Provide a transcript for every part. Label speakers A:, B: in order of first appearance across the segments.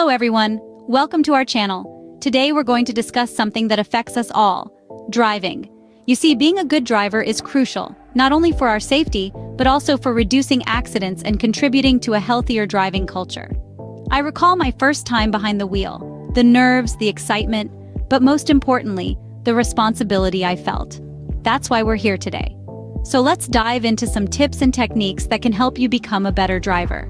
A: Hello everyone, welcome to our channel. Today we're going to discuss something that affects us all, driving. You see, being a good driver is crucial, not only for our safety, but also for reducing accidents and contributing to a healthier driving culture. I recall my first time behind the wheel, the nerves, the excitement, but most importantly, the responsibility I felt. That's why we're here today. So let's dive into some tips and techniques that can help you become a better driver.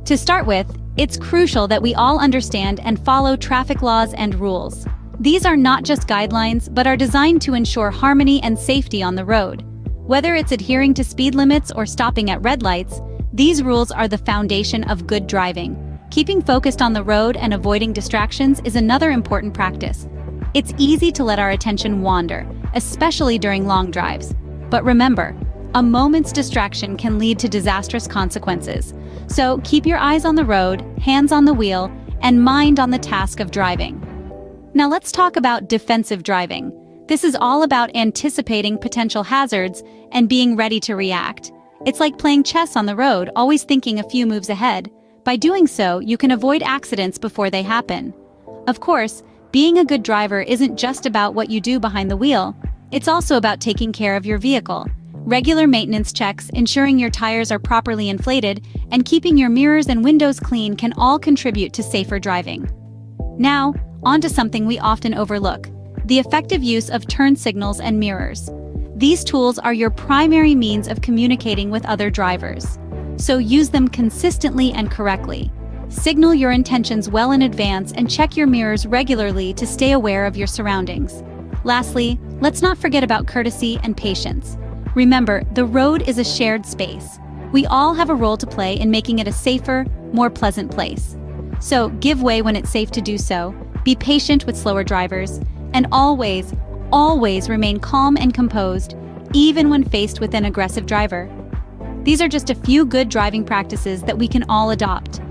A: To start with, it's crucial that we all understand and follow traffic laws and rules. These are not just guidelines, but are designed to ensure harmony and safety on the road. Whether it's adhering to speed limits or stopping at red lights, these rules are the foundation of good driving. Keeping focused on the road and avoiding distractions is another important practice. It's easy to let our attention wander, especially during long drives. But remember, a moment's distraction can lead to disastrous consequences. So keep your eyes on the road, hands on the wheel, and mind on the task of driving. Now let's talk about defensive driving. This is all about anticipating potential hazards and being ready to react. It's like playing chess on the road, always thinking a few moves ahead. By doing so, you can avoid accidents before they happen. Of course, being a good driver isn't just about what you do behind the wheel. It's also about taking care of your vehicle. Regular maintenance checks, ensuring your tires are properly inflated, and keeping your mirrors and windows clean can all contribute to safer driving. Now, on to something we often overlook: the effective use of turn signals and mirrors. These tools are your primary means of communicating with other drivers. So use them consistently and correctly. Signal your intentions well in advance and check your mirrors regularly to stay aware of your surroundings. Lastly, let's not forget about courtesy and patience. Remember, the road is a shared space. We all have a role to play in making it a safer, more pleasant place. So give way when it's safe to do so, be patient with slower drivers, and always, always remain calm and composed, even when faced with an aggressive driver. These are just a few good driving practices that we can all adopt.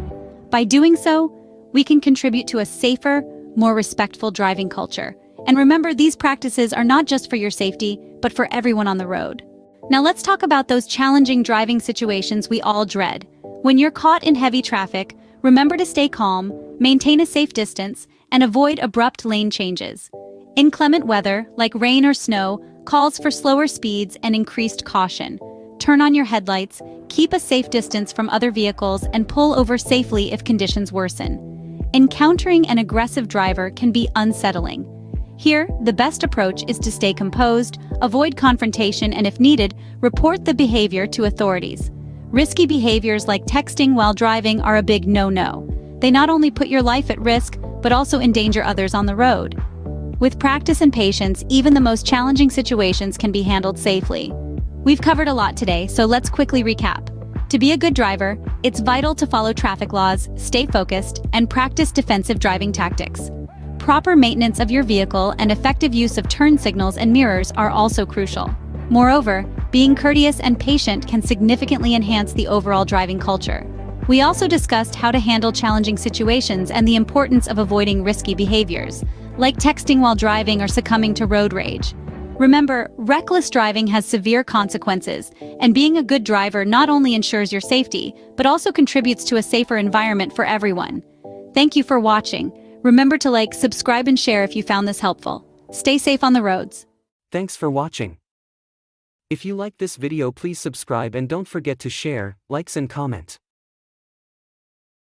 A: By doing so, we can contribute to a safer, more respectful driving culture. And remember, these practices are not just for your safety, but for everyone on the road. Now let's talk about those challenging driving situations we all dread. When you're caught in heavy traffic, remember to stay calm, maintain a safe distance, and avoid abrupt lane changes. Inclement weather, like rain or snow, calls for slower speeds and increased caution. Turn on your headlights, keep a safe distance from other vehicles, and pull over safely if conditions worsen. Encountering an aggressive driver can be unsettling. Here, the best approach is to stay composed, avoid confrontation, and if needed, report the behavior to authorities. Risky behaviors like texting while driving are a big no-no. They not only put your life at risk, but also endanger others on the road. With practice and patience, even the most challenging situations can be handled safely. We've covered a lot today, so let's quickly recap. To be a good driver, it's vital to follow traffic laws, stay focused, and practice defensive driving tactics. Proper maintenance of your vehicle and effective use of turn signals and mirrors are also crucial. Moreover, being courteous and patient can significantly enhance the overall driving culture. We also discussed how to handle challenging situations and the importance of avoiding risky behaviors, like texting while driving or succumbing to road rage. Remember, reckless driving has severe consequences, and being a good driver not only ensures your safety, but also contributes to a safer environment for everyone. Thank you for watching. Remember to like, subscribe, and share if you found this helpful. Stay safe on the roads.
B: Thanks for watching. If you like this video, please subscribe and don't forget to share, likes and comment.